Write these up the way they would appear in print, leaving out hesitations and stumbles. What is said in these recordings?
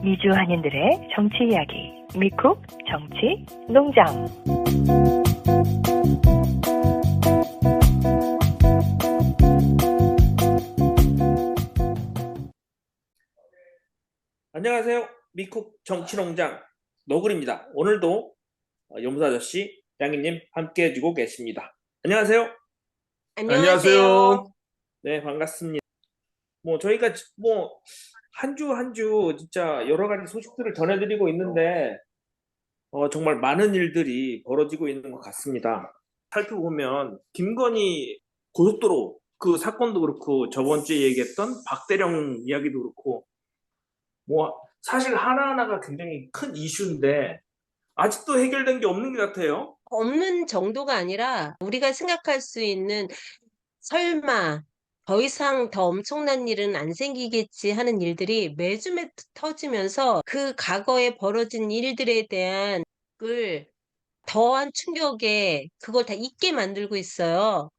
미주 한인들의 정치 이야기, 미쿡 정치 농장. 안녕하세요. 미쿡 정치농장 너구리입니다. 오늘도 염소 아저씨, 양이님 함께 해주고 계십니다. 안녕하세요. 안녕하세요. 네, 반갑습니다. 저희가 한 주 한 주 진짜 여러 가지 소식들을 전해드리고 있는데 정말 많은 일들이 벌어지고 있는 것 같습니다. 살펴보면 김건희 고속도로 그 사건도 그렇고 저번 주에 얘기했던 박대령 이야기도 그렇고 사실 하나하나가 굉장히 큰 이슈인데 아직도 해결된 게 없는 것 같아요. 없는 정도가 아니라 우리가 생각할 수 있는 설마 더 이상 더 엄청난 일은 안 생기겠지 하는 일들이 매주 터지면서 그 과거에 벌어진 일들에 대한 걸 더한 충격에 그걸 다 잊게 만들고 있어요.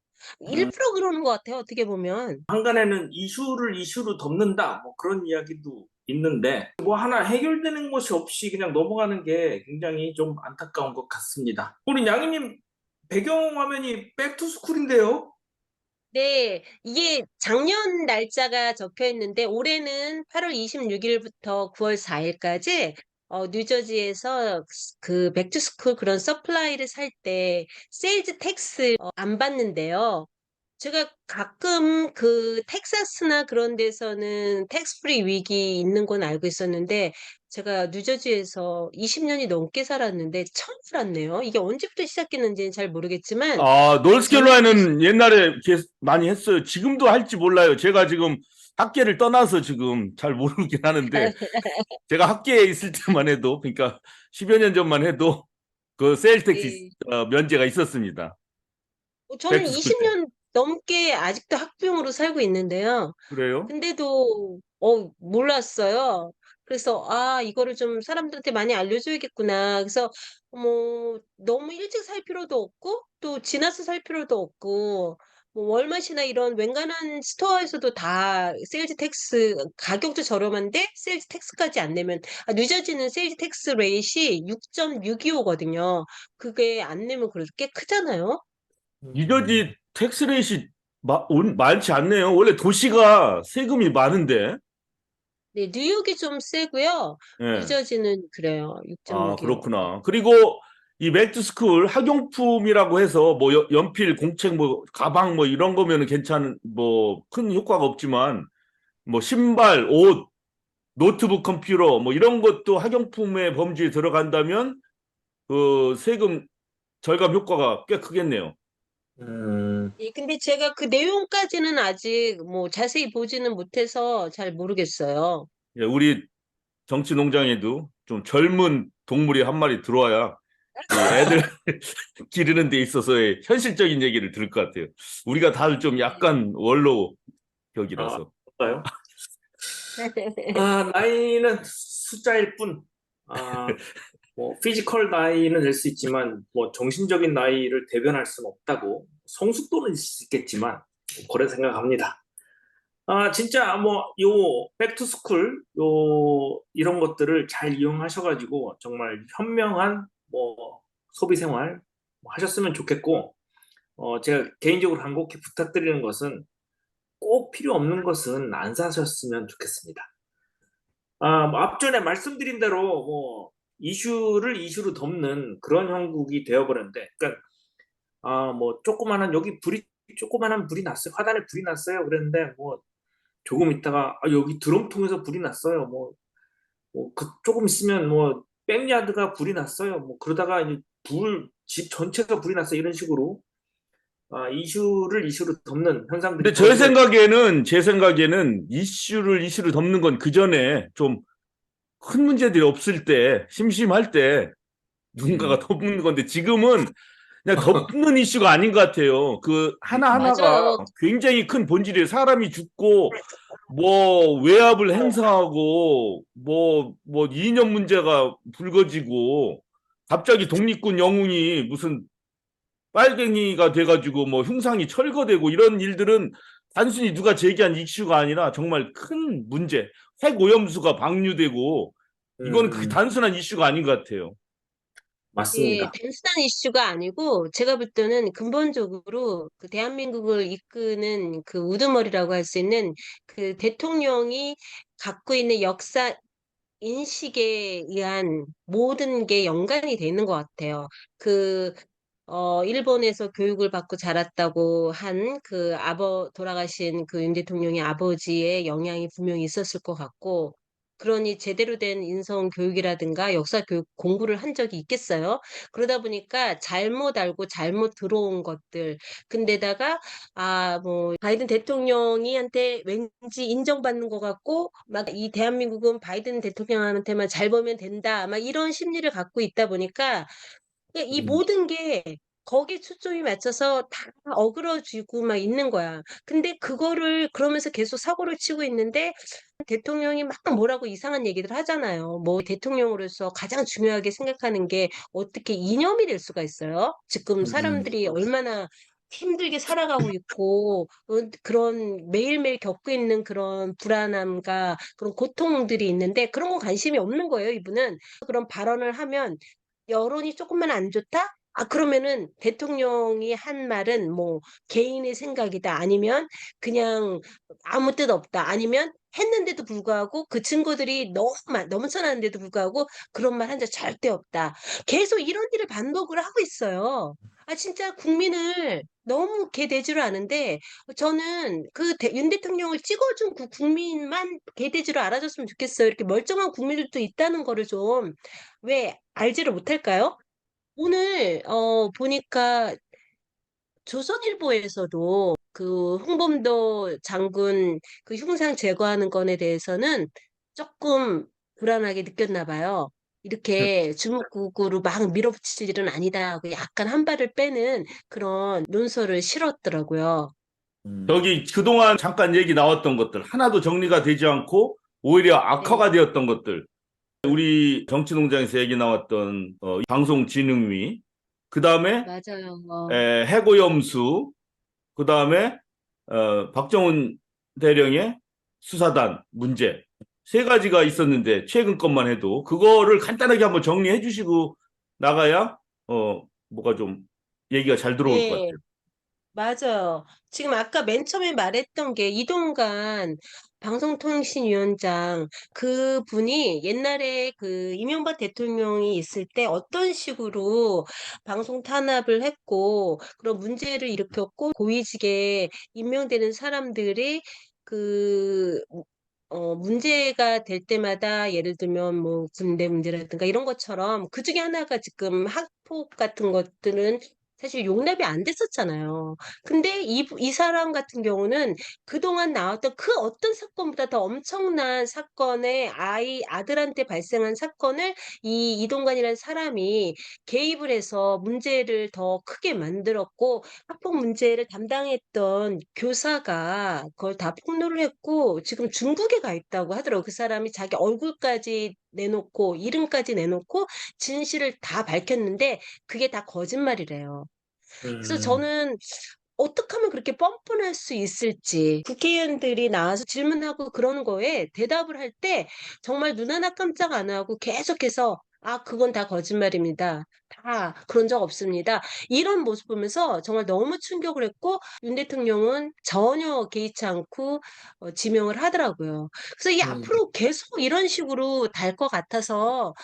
일부러 그러는 것 같아요, 어떻게 보면. 한간에는 이슈를 이슈로 덮는다 그런 이야기도 있는데 하나 해결되는 것이 없이 그냥 넘어가는 게 굉장히 좀 안타까운 것 같습니다. 우리 양희님 배경화면이 백투스쿨인데요. 네, 이게 작년 날짜가 적혀 있는데 올해는 8월 26일부터 9월 4일까지 뉴저지에서 그 백투스쿨 그런 서플라이를 살 때 세일즈 텍스 안 받는데요. 제가 가끔 그 텍사스나 그런 데서는 텍스 프리 위기 있는 건 알고 있었는데 제가 뉴저지에서 20년이 넘게 살았는데 처음 알았네요. 이게 언제부터 시작했는지는 잘 모르겠지만 작년 노스캐롤라이나는 옛날에 많이 했어요. 지금도 할지 몰라요. 제가 지금 학계를 떠나서 지금 잘 모르긴 하는데 제가 학계에 있을 때만 해도 그러니까 10여 년 전만 해도 그 세일텍스 네. 면제가 있었습니다. 저는 백투스쿨 때. 20년 넘게 아직도 학부형으로 살고 있는데요. 그래요? 근데도 몰랐어요. 그래서 이거를 좀 사람들한테 많이 알려줘야겠구나. 그래서 너무 일찍 살 필요도 없고 또 지나서 살 필요도 없고 월마트나 이런 웬간한 스토어에서도 다 세일즈 텍스 가격도 저렴한데 세일즈 텍스까지 안 내면 뉴저지는 세일즈 텍스 레이트이 6.625거든요. 그게 안 내면 그래도 꽤 크잖아요. 뉴저지 텍스 레이시 많지 않네요. 원래 도시가 세금이 많은데. 네, 뉴욕이 좀 세고요. 예. 뉴저지는 그래요. 6.625. 그렇구나. 그리고 이 백투스쿨 학용품이라고 해서 연필, 공책, 가방 이런 거면은 괜찮은 큰 효과가 없지만 신발, 옷, 노트북, 컴퓨터 이런 것도 학용품의 범주에 들어간다면 그 세금 절감 효과가 꽤 크겠네요. 예, 근데 제가 그 내용까지는 아직 자세히 보지는 못해서 잘 모르겠어요. 예, 우리 정치 농장에도 좀 젊은 동물이 한 마리 들어와야 이 애들 기르는 데 있어서의 현실적인 얘기를 들을 것 같아요. 우리가 다들 좀 약간 원로 격이라서. 볼까요? 나이는 숫자일 뿐. 피지컬 나이는 될 수 있지만 정신적인 나이를 대변할 수는 없다고. 성숙도는 있을 수 있겠지만 그래 생각합니다. 진짜 요 백투스쿨 이런 것들을 잘 이용하셔가지고 정말 현명한 소비 생활 하셨으면 좋겠고, 제가 개인적으로 간곡히 부탁드리는 것은 꼭 필요 없는 것은 안 사셨으면 좋겠습니다. 앞전에 말씀드린 대로 이슈를 이슈로 덮는 그런 형국이 되어버렸는데, 그러니까 조그만한 불이 났어요. 화단에 불이 났어요. 그랬는데 조금 있다가 여기 드럼통에서 불이 났어요. 조금 있으면 백야드가 불이 났어요. 그러다가 이제 집 전체가 불이 났어요. 이런 식으로 이슈를 이슈로 덮는 현상들이. 근데 제 생각에는 이슈를 이슈로 덮는 건 그 전에 좀 큰 문제들이 없을 때, 심심할 때 누군가가 덮는 건데 지금은 그냥 덮는 이슈가 아닌 것 같아요. 그 하나하나가 맞아요. 굉장히 큰 본질이에요. 사람이 죽고 외압을 행사하고 이념 문제가 불거지고 갑자기 독립군 영웅이 무슨 빨갱이가 돼가지고 흉상이 철거되고 이런 일들은 단순히 누가 제기한 이슈가 아니라 정말 큰 문제, 핵 오염수가 방류되고 이거는 그게 단순한 이슈가 아닌 것 같아요. 예, 맞습니다. 단순한 이슈가 아니고 제가 볼 때는 근본적으로 그 대한민국을 이끄는 그 우두머리라고 할 수 있는 그 대통령이 갖고 있는 역사 인식에 의한 모든 게 연관이 돼 있는 것 같아요. 그, 일본에서 교육을 받고 자랐다고 한 그 돌아가신 그 윤 대통령의 아버지의 영향이 분명히 있었을 것 같고, 그러니 제대로 된 인성 교육이라든가 역사 교육 공부를 한 적이 있겠어요. 그러다 보니까 잘못 알고 잘못 들어온 것들, 근데다가 뭐, 바이든 대통령이한테 왠지 인정받는 것 같고, 막 이 대한민국은 바이든 대통령한테만 잘 보면 된다. 막 이런 심리를 갖고 있다 보니까, 이 음, 모든 게 거기에 초점이 맞춰서 다 어그러지고 막 있는 거야. 근데 그거를 그러면서 계속 사고를 치고 있는데, 대통령이 막 뭐라고 이상한 얘기들 하잖아요. 뭐 대통령으로서 가장 중요하게 생각하는 게 어떻게 이념이 될 수가 있어요? 지금 음, 사람들이 얼마나 힘들게 살아가고 있고 그런 매일매일 겪고 있는 그런 불안함과 그런 고통들이 있는데 그런 건 관심이 없는 거예요, 이분은. 그런 발언을 하면 여론이 조금만 안 좋다? 그러면은 대통령이 한 말은 뭐 개인의 생각이다. 아니면 그냥 아무 뜻 없다. 아니면 했는데도 불구하고 그 친구들이 넘쳐나는데도 불구하고 그런 말 한 적 절대 없다. 계속 이런 일을 반복을 하고 있어요. 진짜 국민을 너무 개돼지로 아는데 저는 그 윤 대통령을 찍어준 그 국민만 개돼지로 알아줬으면 좋겠어요. 이렇게 멀쩡한 국민들도 있다는 거를 좀 왜 알지를 못할까요? 오늘 보니까 조선일보에서도 그 홍범도 장군 그 흉상 제거하는 건에 대해서는 조금 불안하게 느꼈나 봐요. 이렇게 주먹구구로 막 밀어붙일 일은 아니다 하고 약간 한 발을 빼는 그런 논설을 실었더라고요. 저기 그동안 잠깐 얘기 나왔던 것들 하나도 정리가 되지 않고 오히려 네, 악화가 되었던 것들. 우리 정치농장에서 얘기 나왔던 방송진흥위, 그 다음에 맞아요. 해고염수, 그 다음에 박정훈 대령의 수사단 문제 세 가지가 있었는데 최근 것만 해도 그거를 간단하게 한번 정리해 주시고 나가야 뭐가 좀 얘기가 잘 들어올 것 네. 같아요. 맞아요. 지금 아까 맨 처음에 말했던 게 이동관 방송통신위원장 그분이 옛날에 그 이명박 대통령이 있을 때 어떤 식으로 방송 탄압을 했고 그런 문제를 일으켰고 고위직에 임명되는 사람들이 그 문제가 될 때마다 예를 들면 뭐 군대 문제라든가 이런 것처럼 그 중에 하나가 지금 학폭 같은 것들은 사실 용납이 안 됐었잖아요. 근데 이 사람 같은 경우는 그동안 나왔던 그 어떤 사건보다 더 엄청난 사건에 아들한테 발생한 사건을 이 이동관이라는 사람이 개입을 해서 문제를 더 크게 만들었고 학폭 문제를 담당했던 교사가 그걸 다 폭로를 했고 지금 중국에 가 있다고 하더라고요. 그 사람이 자기 얼굴까지 내놓고 이름까지 내놓고 진실을 다 밝혔는데 그게 다 거짓말이래요. 그래서 음, 저는 어떻게 하면 그렇게 뻔뻔할 수 있을지 국회의원들이 나와서 질문하고 그러는 거에 대답을 할 때 정말 눈 하나 깜짝 안 하고 계속해서 그건 다 거짓말입니다. 다 그런 적 없습니다. 이런 모습 보면서 정말 너무 충격을 했고 윤 대통령은 전혀 개의치 않고 지명을 하더라고요. 그래서 이 음, 앞으로 계속 이런 식으로 달 것 같아서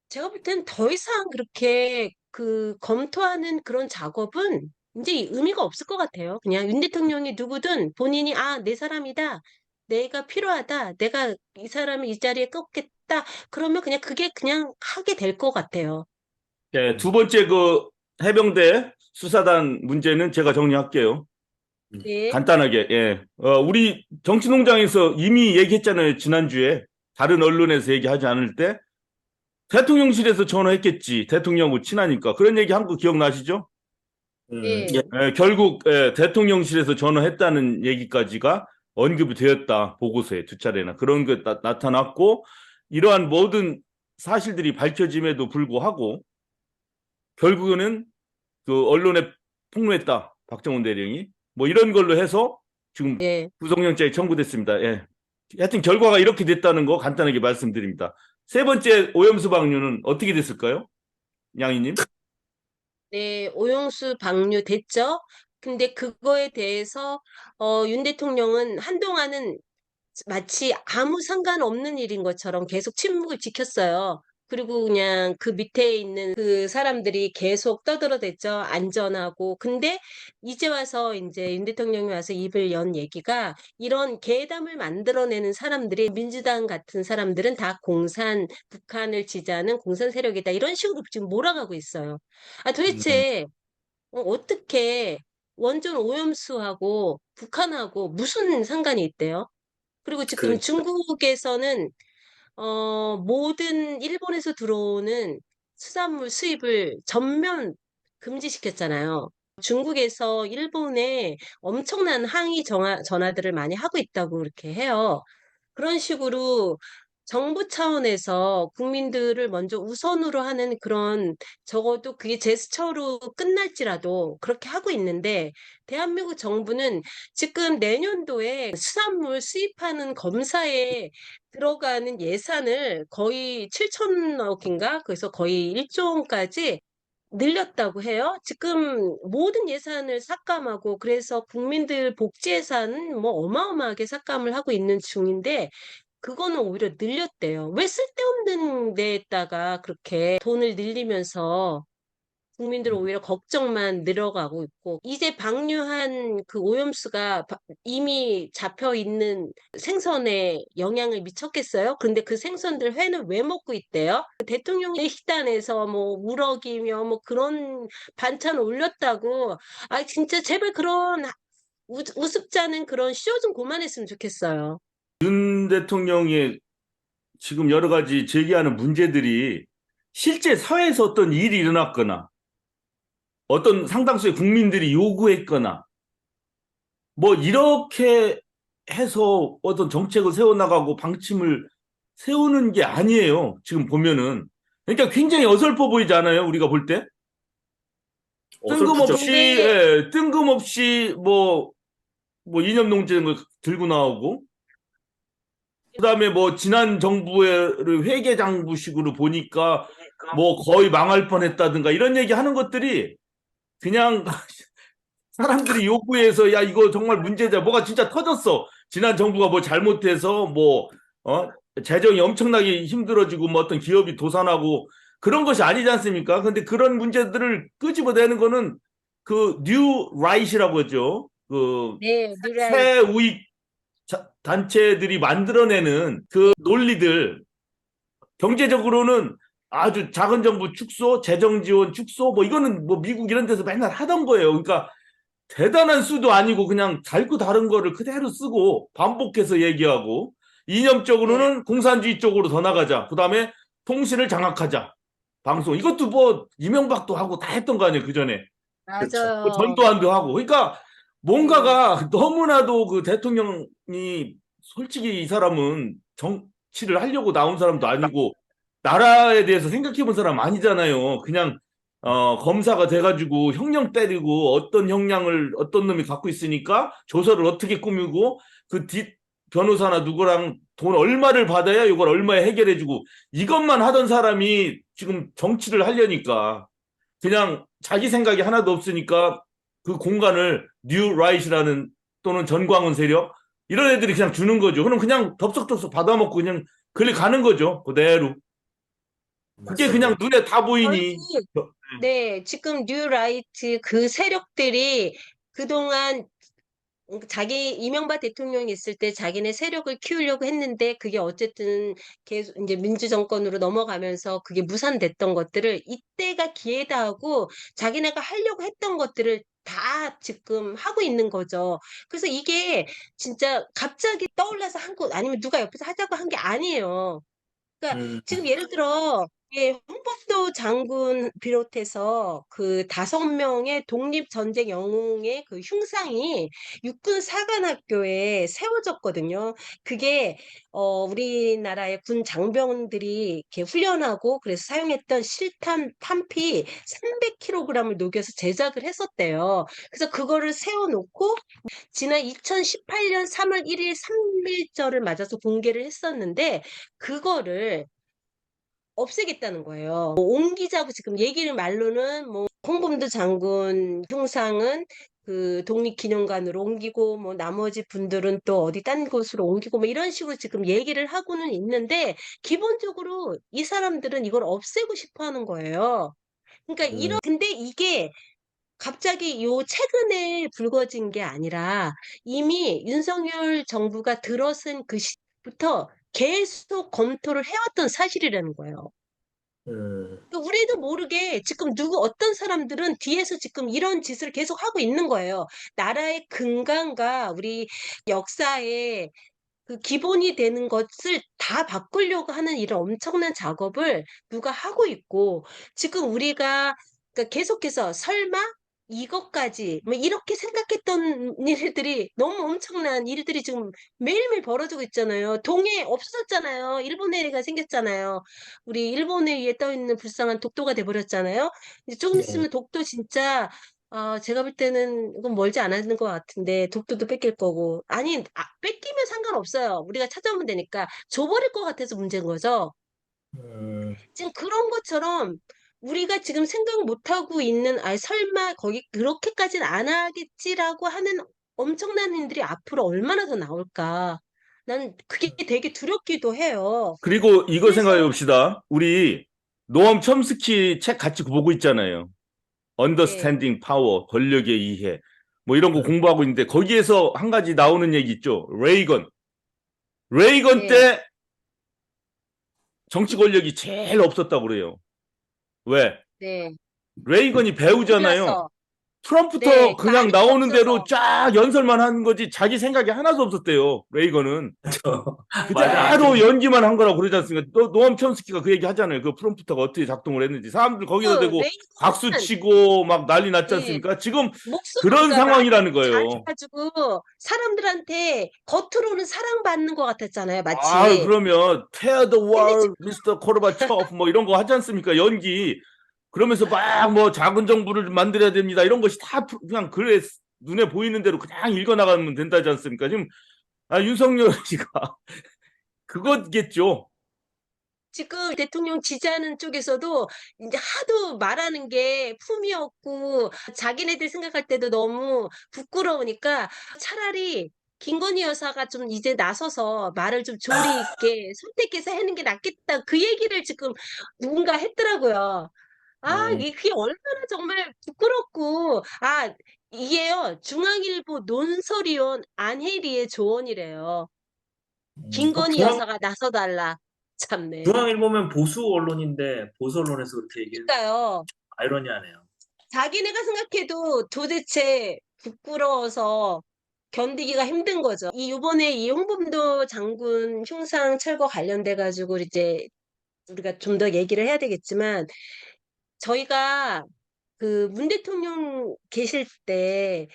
제가 볼 땐 더 이상 그렇게 그 검토하는 그런 작업은 이제 의미가 없을 것 같아요. 그냥 윤 대통령이 누구든 본인이 내 사람이다. 내가 필요하다. 내가 이 사람을 이 자리에 꼽겠다. 그러면 그냥 그게 그냥 하게 될 것 같아요. 두 번째 그 해병대 수사단 문제는 제가 정리할게요. 네. 간단하게. 우리 정치농장에서 이미 얘기했잖아요. 지난주에 다른 언론에서 얘기하지 않을 때 대통령실에서 전화했겠지. 대통령하고 친하니까. 그런 얘기 한 거 기억나시죠? 예, 네. 결국 대통령실에서 전화했다는 얘기까지가 언급이 되었다. 보고서에 두 차례나. 그런 게 나타났고 이러한 모든 사실들이 밝혀짐에도 불구하고 결국에는 그 언론에 폭로했다. 박정훈 대령이. 뭐 이런 걸로 해서 지금 네. 구속영장이 청구됐습니다. 예. 하여튼 결과가 이렇게 됐다는 거 간단하게 말씀드립니다. 세 번째 오염수 방류는 어떻게 됐을까요? 양희님? 네, 오용수 방류 됐죠? 근데 그거에 대해서 윤 대통령은 한동안은 마치 아무 상관없는 일인 것처럼 계속 침묵을 지켰어요. 그리고 그냥 그 밑에 있는 그 사람들이 계속 떠들어댔죠. 안전하고. 근데 이제 와서 이제 윤 대통령이 와서 입을 연 얘기가 이런 괴담을 만들어내는 사람들이 민주당 같은 사람들은 다 북한을 지지하는 공산 세력이다. 이런 식으로 지금 몰아가고 있어요. 아, 음, 도대체 어떻게 원전 오염수하고 북한하고 무슨 상관이 있대요? 그리고 지금 그러니까 중국에서는 모든 일본에서 들어오는 수산물 수입을 전면 금지시켰잖아요. 중국에서 일본에 엄청난 항의 전화들을 많이 하고 있다고 그렇게 해요. 그런 식으로 정부 차원에서 국민들을 먼저 우선으로 하는 그런 적어도 그게 제스처로 끝날지라도 그렇게 하고 있는데 대한민국 정부는 지금 내년도에 수산물 수입하는 검사에 들어가는 예산을 거의 7천억인가? 그래서 거의 1조 원까지 늘렸다고 해요. 지금 모든 예산을 삭감하고 그래서 국민들 복지 예산은 뭐 어마어마하게 삭감을 하고 있는 중인데 그거는 오히려 늘렸대요. 왜 쓸데없는 데에다가 그렇게 돈을 늘리면서 국민들은 오히려 걱정만 늘어가고 있고, 이제 방류한 그 오염수가 이미 잡혀 있는 생선에 영향을 미쳤겠어요? 근데 그 생선들 회는 왜 먹고 있대요? 대통령의 식단에서 뭐 우럭이며 뭐 그런 반찬 올렸다고, 아, 진짜 제발 그런 우습지 않은 그런 쇼 좀 그만했으면 좋겠어요. 윤 대통령의 지금 여러 가지 제기하는 문제들이 실제 사회에서 어떤 일이 일어났거나 어떤 상당수의 국민들이 요구했거나 뭐 이렇게 해서 어떤 정책을 세워나가고 방침을 세우는 게 아니에요. 지금 보면은. 그러니까 굉장히 어설퍼 보이지 않아요? 우리가 볼 때? 어설프죠. 뜬금없이, 근데 예, 뜬금없이 뭐 이념 논쟁을 들고 나오고, 그다음에 뭐 지난 정부의 회계장부식으로 보니까 뭐 거의 망할 뻔했다든가 이런 얘기 하는 것들이 그냥 사람들이 요구해서 야 이거 정말 문제다 뭐가 진짜 터졌어 지난 정부가 뭐 잘못해서 뭐 재정이 엄청나게 힘들어지고 뭐 어떤 기업이 도산하고 그런 것이 아니지 않습니까? 근데 그런 문제들을 끄집어내는 거는 그 뉴 라이트이라고 하죠. 그 네, 뉴라이트. 새 우익 단체들이 만들어내는 그 논리들 경제적으로는 아주 작은 정부 축소, 재정 지원 축소 뭐 이거는 뭐 미국 이런 데서 맨날 하던 거예요. 그러니까 대단한 수도 아니고 그냥 달고 다른 거를 그대로 쓰고 반복해서 얘기하고 네, 이념적으로는 공산주의 쪽으로 더 나가자. 그다음에 통신을 장악하자. 방송 이것도 뭐 이명박도 하고 다 했던 거 아니에요, 그 전에. 그렇죠. 뭐 맞아요. 전두환도 하고. 그러니까 네. 뭔가가 너무나도 그 대통령이 솔직히 이 사람은 정치를 하려고 나온 사람도 아니고 나라에 대해서 생각해 본 사람 아니잖아요. 그냥 검사가 돼가지고 형령 때리고 어떤 형량을 어떤 놈이 갖고 있으니까 조서를 어떻게 꾸미고 그 뒷 변호사나 누구랑 돈 얼마를 받아야 이걸 얼마에 해결해주고 이것만 하던 사람이 지금 정치를 하려니까 그냥 자기 생각이 하나도 없으니까 그 공간을 뉴 라이트라는 또는 전광훈 세력 이런 애들이 그냥 주는 거죠. 그럼 그냥 덥석덥석 받아먹고 그냥 그리 가는 거죠. 그대로. 그게 그냥 맞습니다. 눈에 다 저희 보이니. 네, 지금 뉴라이트 그 세력들이 그동안 자기 이명박 대통령이 있을 때 자기네 세력을 키우려고 했는데 그게 어쨌든 계속 이제 민주정권으로 넘어가면서 그게 무산됐던 것들을 이때가 기회다 하고 자기네가 하려고 했던 것들을 다 지금 하고 있는 거죠. 그래서 이게 진짜 갑자기 떠올라서 한 거 아니면 누가 옆에서 하자고 한 게 아니에요. 그러니까 음, 지금 예를 들어 홍범도 장군 비롯해서 그 5명의 독립전쟁 영웅의 그 흉상이 육군 사관학교에 세워졌거든요. 그게 우리나라의 군 장병들이 이렇게 훈련하고 그래서 사용했던 실탄 탄피 300kg을 녹여서 제작을 했었대요. 그래서 그거를 세워놓고 지난 2018년 3월 1일 3.1절을 맞아서 공개를 했었는데 그거를 없애겠다는 거예요. 뭐 옮기자고 지금 얘기를 말로는 뭐 홍범도 장군 흉상은 그 독립기념관으로 옮기고 뭐 나머지 분들은 또 어디 딴 곳으로 옮기고 뭐 이런 식으로 지금 얘기를 하고는 있는데 기본적으로 이 사람들은 이걸 없애고 싶어 하는 거예요. 그러니까 근데 이게 갑자기 요 최근에 불거진 게 아니라 이미 윤석열 정부가 들어선 그 시부터 계속 검토를 해왔던 사실이라는 거예요. 그러니까 우리도 모르게 지금 어떤 사람들은 뒤에서 지금 이런 짓을 계속 하고 있는 거예요. 나라의 근간과 우리 역사의 그 기본이 되는 것을 다 바꾸려고 하는 이런 엄청난 작업을 누가 하고 있고, 지금 우리가 그러니까 계속해서 설마 이것까지 뭐 이렇게 생각했던 일들이 너무 엄청난 일들이 지금 매일매일 벌어지고 있잖아요. 동해 없어졌잖아요. 일본해가 생겼잖아요. 우리 일본해 위에 떠 있는 불쌍한 독도가 돼버렸잖아요. 이제 조금 네. 있으면 독도 진짜 제가 볼 때는 이건 멀지 않았는 것 같은데 독도도 뺏길 거고 아니 뺏기면 상관없어요. 우리가 찾아오면 되니까 줘버릴 것 같아서 문제인 거죠. 음, 지금 그런 것처럼 우리가 지금 생각 못하고 있는 설마 거기 그렇게까지는 안 하겠지라고 하는 엄청난 일들이 앞으로 얼마나 더 나올까. 난 그게 되게 두렵기도 해요. 그리고 이거 생각해 그래서 봅시다. 우리 노엄 첨스키 책 같이 보고 있잖아요. 네, Understanding Power, 권력의 이해. 뭐 이런 거 공부하고 있는데 거기에서 한 가지 나오는 얘기 있죠. 레이건 네, 때 정치 권력이 제일 없었다고 그래요. 왜? 네. 레이건이 배우잖아요. 몰라서. 트럼프부터 네, 그냥 말이 나오는 대로 없어서. 쫙 연설만 하는 거지 자기 생각이 하나도 없었대요. 레이건은. 맞아. 그대로 연기만 한 거라고 그러지 않습니까? 노암 첨스키가 그 얘기 하잖아요. 그 프롬프터가 어떻게 작동을 했는지. 사람들 거기다 그 대고 박수 레이건은 치고 막 난리 났지 네, 않습니까? 지금 목소리 그런 그러니까 말을 상황이라는 거예요. 잘해가지고 사람들한테 겉으로는 사랑받는 것 같았잖아요, 아, 마치. 그러면 tear the 근데 wall, 지금 미스터 코르바초프 뭐 이런 거 하지 않습니까? 연기. 그러면서 막 뭐 작은 정부를 만들어야 됩니다. 이런 것이 다 그냥 그래 눈에 보이는 대로 그냥 읽어 나가면 된다지 않습니까? 지금 윤석열 씨가 그거겠죠. 지금 대통령 지지하는 쪽에서도 이제 하도 말하는 게 품이 없고 자기네들 생각할 때도 너무 부끄러우니까 차라리 김건희 여사가 좀 이제 나서서 말을 좀 조리 있게 선택해서 하는 게 낫겠다. 그 얘기를 지금 누군가 했더라고요. 그게 얼마나 정말 부끄럽고, 이게요, 중앙일보 논설위원 안혜리의 조언이래요. 그 김건희 여사가 나서달라. 참네. 중앙일보면 보수 언론인데 보수 언론에서 그렇게 얘기해 그러니까요. 아이러니하네요. 자기네가 생각해도 도대체 부끄러워서 견디기가 힘든 거죠. 요번에 이 홍범도 장군 흉상 철거 관련돼 가지고 이제 우리가 좀 더 얘기를 해야 되겠지만 저희가 그 문 대통령 계실 때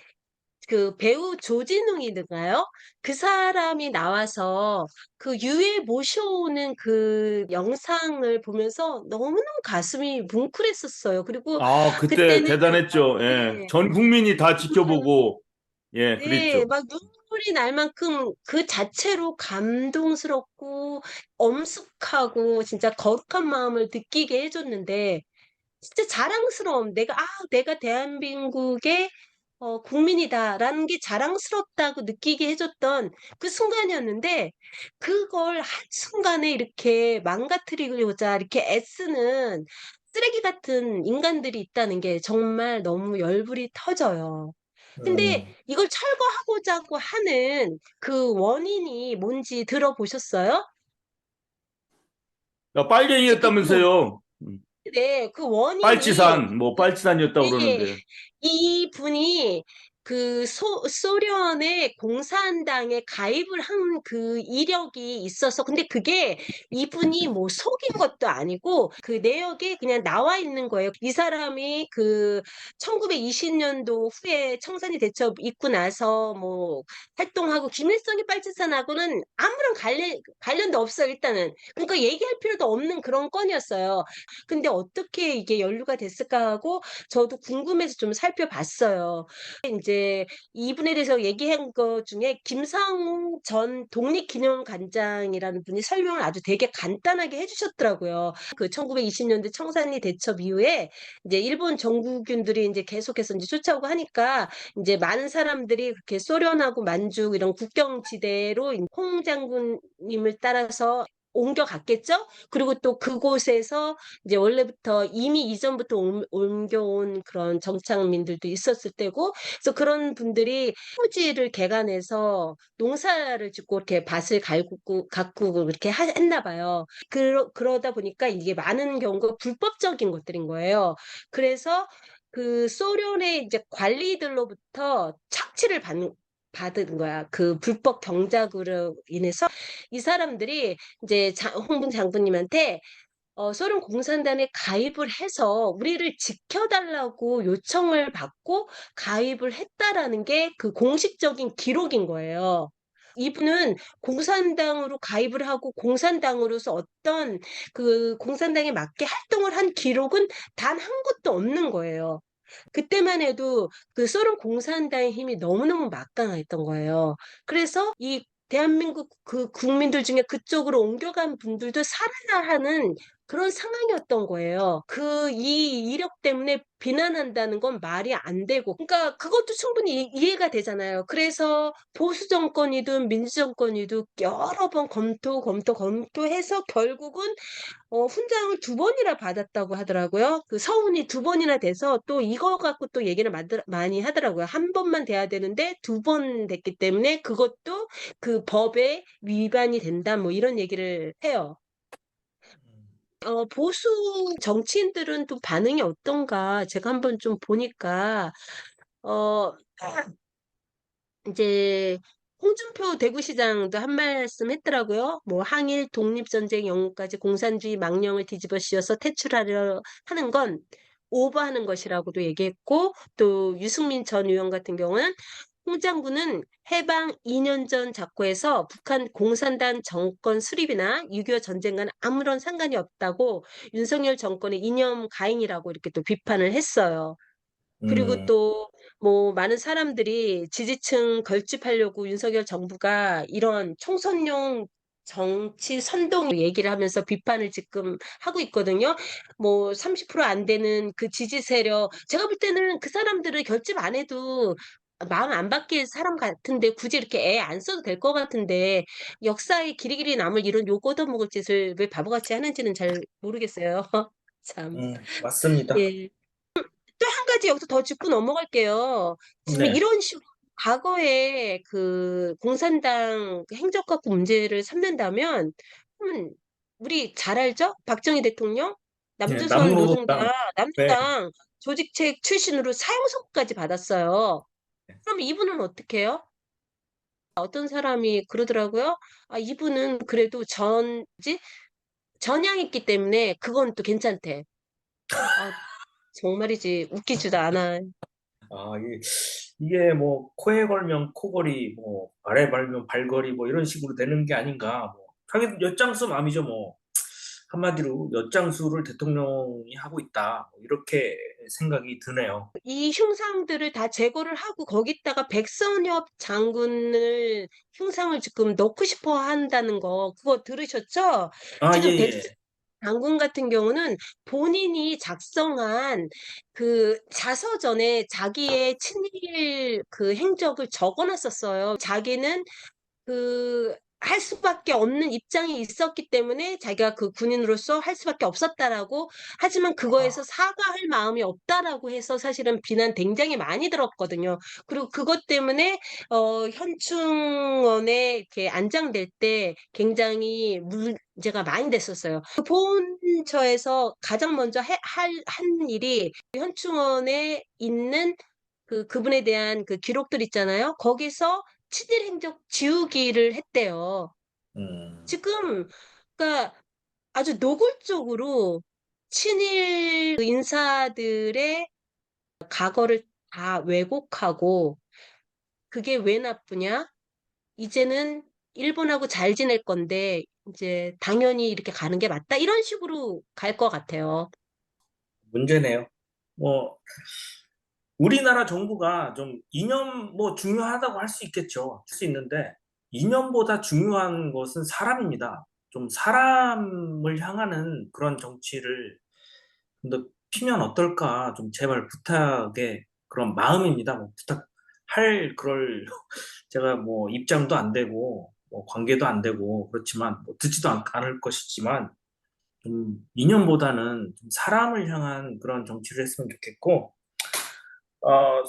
그 배우 조진웅이든가요? 그 사람이 나와서 그 유해 모셔오는 그 영상을 보면서 너무너무 가슴이 뭉클했었어요. 그리고 그때 그때는 대단했죠. 예. 네, 전 국민이 다 정말 지켜보고, 예, 네, 그랬죠. 막 눈물이 날 만큼 그 자체로 감동스럽고 엄숙하고 진짜 거룩한 마음을 느끼게 해줬는데 진짜 자랑스러움. 내가 대한민국의 국민이다라는 게 자랑스럽다고 느끼게 해줬던 그 순간이었는데, 그걸 한순간에 이렇게 망가뜨리고자 이렇게 애쓰는 쓰레기 같은 인간들이 있다는 게 정말 너무 열불이 터져요. 근데 음, 이걸 철거하고자 하는 그 원인이 뭔지 들어보셨어요? 지금 빨갱이였다면서요. 그 원인이 빨치산, 뭐 빨치산이었다고 네, 그러는데. 이분이 그 소련의 공산당에 가입을 한 그 이력이 있어서 근데 그게 이분이 뭐 속인 것도 아니고 그 내역에 그냥 나와 있는 거예요. 이 사람이 그 1920년도 후에 청산리 대첩 있고 나서 뭐 활동하고 김일성이 빨치산하고는 아무런 관련도 없어요, 일단은. 그러니까 얘기할 필요도 없는 그런 건이었어요. 근데 어떻게 이게 연루가 됐을까 하고 저도 궁금해서 좀 살펴봤어요. 이제 이제 이분에 대해서 얘기한 것 중에 김상웅 전 독립기념관장이라는 분이 설명을 아주 되게 간단하게 해주셨더라고요. 그 1920년대 청산리 대첩 이후에 이제 일본 정부군들이 이제 계속해서 이제 쫓아오고 하니까 이제 많은 사람들이 그렇게 소련하고 만주 이런 국경지대로 홍 장군님을 따라서 옮겨갔겠죠? 그리고 또 그곳에서 이제 원래부터 이미 이전부터 옮겨온 그런 정착민들도 있었을 때고, 그래서 그런 분들이 토지를 개간해서 농사를 짓고 이렇게 밭을 가꾸고 이렇게 했나 봐요. 그러다 보니까 이게 많은 경우가 불법적인 것들인 거예요. 그래서 그 소련의 이제 관리들로부터 착취를 받은 거야. 그 불법 경작으로 인해서 이 사람들이 이제 홍분 장군님한테 소련 공산당에 가입을 해서 우리를 지켜달라고 요청을 받고 가입을 했다라는 게 그 공식적인 기록인 거예요. 이분은 공산당으로 가입을 하고 공산당으로서 어떤 그 공산당에 맞게 활동을 한 기록은 단 한 곳도 없는 거예요. 그때만 해도 그 소련 공산당의 힘이 너무너무 막강했던 거예요. 그래서 이 대한민국 그 국민들 중에 그쪽으로 옮겨간 분들도 살아야 하는 그런 상황이었던 거예요. 이 이력 때문에 비난한다는 건 말이 안 되고, 그러니까 그것도 충분히 이해가 되잖아요. 그래서 보수 정권이든 민주 정권이든 여러 번 검토해서 결국은 훈장을 2번이나 받았다고 하더라고요. 그 서운이 2번이나 돼서 또 이거 갖고 또 얘기를 많이 하더라고요. 한 번만 돼야 되는데 2번 됐기 때문에 그것도 그 법에 위반이 된다, 뭐 이런 얘기를 해요. 보수 정치인들은 또 반응이 어떤가 제가 한번 좀 보니까 어 이제 홍준표 대구시장도 한 말씀 했더라고요. 뭐 항일 독립전쟁 영웅까지 공산주의 망령을 뒤집어 씌워서 퇴출하려 하는 건 오버하는 것이라고도 얘기했고, 또 유승민 전 의원 같은 경우는 홍 장군은 해방 2년 전 작고에서 북한 공산당 정권 수립이나 6.25 전쟁과는 아무런 상관이 없다고 윤석열 정권의 이념 가행이라고 이렇게 또 비판을 했어요. 그리고 또 뭐 많은 사람들이 지지층 결집하려고 윤석열 정부가 이런 총선용 정치 선동 얘기를 하면서 비판을 지금 하고 있거든요. 뭐 30%안 되는 그 지지 세력, 제가 볼 때는 그 사람들을 결집 안 해도 마음 안 바뀔 사람 같은데 굳이 이렇게 애 안 써도 될 것 같은데 역사에 길이길이 남을 이런 욕 얻어먹을 짓을 왜 바보같이 하는지는 잘 모르겠어요. 참. 맞습니다. 예. 또 한 가지 여기서 더 짚고 넘어갈게요. 지금 네. 이런 식으로 과거에 그 공산당 행적학부 문제를 삼는다면, 우리 잘 알죠? 박정희 대통령 네, 남조선 남로당. 네. 남조당 조직책 출신으로 사형 선고까지 받았어요. 그럼 이분은 어떻게 해요? 어떤 사람이 그러더라고요. 아, 이분은 그래도 전향했기 때문에 그건 또 괜찮대. 아, 정말이지 웃기지도 않아. 이게 뭐 코에 걸면 코걸이, 뭐 발에 걸면 발걸이, 뭐 이런 식으로 되는 게 아닌가. 뭐 하긴 엿장수 맘이죠. 뭐 한마디로 엿장수를 대통령이 하고 있다, 뭐 이렇게 생각이 드네요. 이 흉상들을 다 제거를 하고 거기다가 백선엽 장군을 흉상을 지금 넣고 싶어 한다는 거 그거 들으셨죠? 예, 지금 예. 장군 같은 경우는 본인이 작성한 그 자서전에 자기의 친일 그 행적을 적어놨었어요. 자기는 그 할 수밖에 없는 입장이 있었기 때문에 자기가 그 군인으로서 할 수밖에 없었다라고, 하지만 그거에서 사과할 마음이 없다라고 해서 사실은 비난 굉장히 많이 들었거든요. 그리고 그것 때문에 현충원에 이렇게 안장될 때 굉장히 문제가 많이 됐었어요. 그 보훈처에서 가장 먼저 한 일이 현충원에 있는 그분에 대한 그 기록들 있잖아요. 거기서 친일 행적 지우기를 했대요. 음, 지금 그러니까 아주 노골적으로 친일 인사들의 과거를 다 왜곡하고, 그게 왜 나쁘냐? 이제는 일본하고 잘 지낼 건데 이제 당연히 이렇게 가는 게 맞다. 이런 식으로 갈 것 같아요. 문제네요. 뭐 우리나라 정부가 좀 이념 뭐 중요하다고 할 수 있겠죠. 할 수 있는데 이념보다 중요한 것은 사람입니다. 좀 사람을 향하는 그런 정치를 좀 더 피면 어떨까 좀 제발 부탁의 그런 마음입니다. 뭐 부탁할 그럴 제가 뭐 입장도 안 되고 뭐 관계도 안 되고 그렇지만 뭐 듣지도 않을 것이지만 좀 이념보다는 좀 사람을 향한 그런 정치를 했으면 좋겠고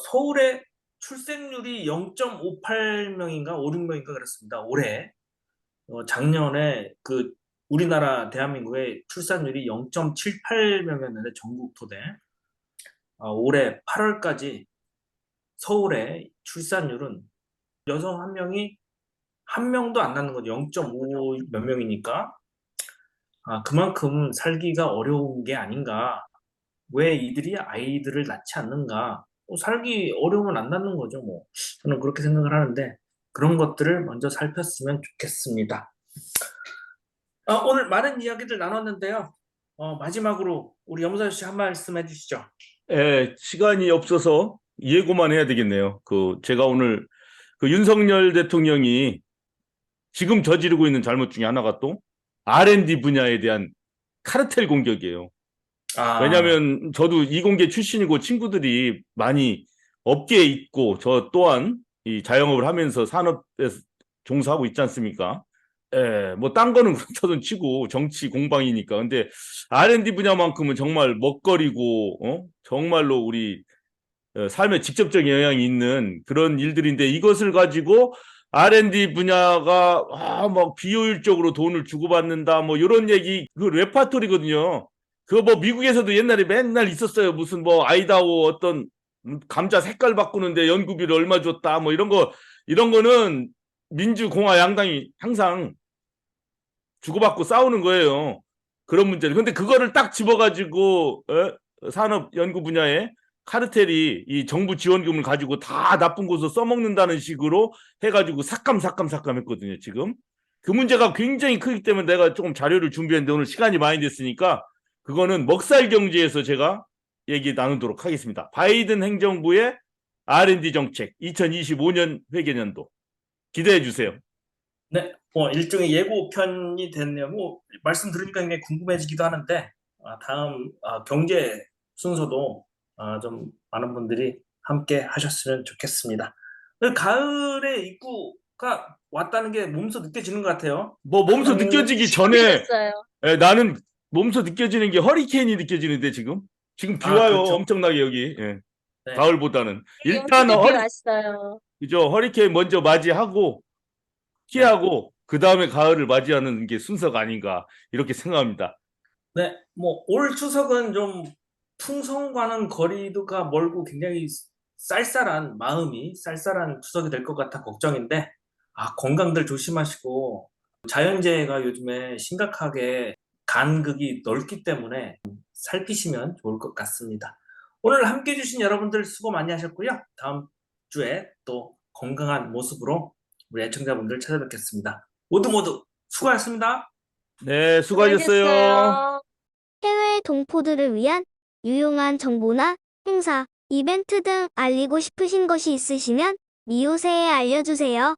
서울의 출생률이 0.58명인가 56명인가 그렇습니다. 올해 작년에 그 우리나라 대한민국의 출산율이 0.78명이었는데 전국 토대 올해 8월까지 서울의 출산율은 여성 한 명이 한 명도 안 낳는 거죠. 0.5 몇 명이니까 그만큼 살기가 어려운 게 아닌가. 왜 이들이 아이들을 낳지 않는가? 살기 어려우면 안 낳는 거죠, 뭐. 저는 그렇게 생각을 하는데 그런 것들을 먼저 살폈으면 좋겠습니다. 오늘 많은 이야기들 나눴는데요. 마지막으로 우리 염소 씨 한 말씀 해주시죠. 예, 시간이 없어서 예고만 해야 되겠네요. 제가 오늘 윤석열 대통령이 지금 저지르고 있는 잘못 중에 하나가 또 R&D 분야에 대한 카르텔 공격이에요. 왜냐하면 저도 이공계 출신이고 친구들이 많이 업계에 있고 저 또한 이 자영업을 하면서 산업에 종사하고 있지 않습니까? 예, 뭐 딴 거는 그렇다던 치고 정치 공방이니까. 근데 R&D 분야만큼은 정말 먹거리고 정말로 우리 삶에 직접적인 영향이 있는 그런 일들인데 이것을 가지고 R&D 분야가 막 비효율적으로 돈을 주고받는다 뭐 이런 얘기 그 레파토리거든요. 그거 뭐 미국에서도 옛날에 맨날 있었어요. 무슨 뭐 아이다호 어떤 감자 색깔 바꾸는데 연구비를 얼마 줬다 뭐 이런 거는 민주공화 양당이 항상 주고받고 싸우는 거예요. 그런 문제를. 근데 그거를 딱 집어가지고 산업 연구 분야에 카르텔이 이 정부 지원금을 가지고 다 나쁜 곳으로 써먹는다는 식으로 해가지고 삭감 했거든요. 지금 그 문제가 굉장히 크기 때문에 내가 조금 자료를 준비했는데 오늘 시간이 많이 됐으니까 그거는 먹살 경제에서 제가 얘기 나누도록 하겠습니다. 바이든 행정부의 R&D 정책 2025년 회계년도 기대해 주세요. 네, 일종의 예고편이 됐네요. 뭐 말씀 들으니까 굉장히 궁금해지기도 하는데 다음 경제 순서도 좀 많은 분들이 함께 하셨으면 좋겠습니다. 가을에 입구가 왔다는 게 몸소 느껴지는 것 같아요. 뭐 몸소 느껴지기 전에 시작됐어요. 나는 몸소 느껴지는 게 허리케인이 느껴지는데 지금 비 와요. 그렇죠. 엄청나게 여기. 예. 네. 가을보다는 일단 여기도 비 왔어요. 그죠. 허리케인 먼저 맞이하고 피하고 그 다음에 가을을 맞이하는 게 순서가 아닌가 이렇게 생각합니다. 네, 뭐 올 추석은 좀 풍성과는 거리가 멀고 굉장히 쌀쌀한 마음이 쌀쌀한 추석이 될 것 같아 걱정인데 건강들 조심하시고 자연재해가 요즘에 심각하게 간극이 넓기 때문에 살피시면 좋을 것 같습니다. 오늘 함께 해주신 여러분들 수고 많이 하셨고요. 다음 주에 또 건강한 모습으로 우리 애청자분들 찾아뵙겠습니다. 모두 수고하셨습니다. 네, 수고하셨어요. 수고하셨어요. 해외 동포들을 위한 유용한 정보나 행사, 이벤트 등 알리고 싶으신 것이 있으시면 미오세에 알려주세요.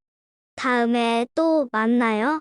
다음에 또 만나요.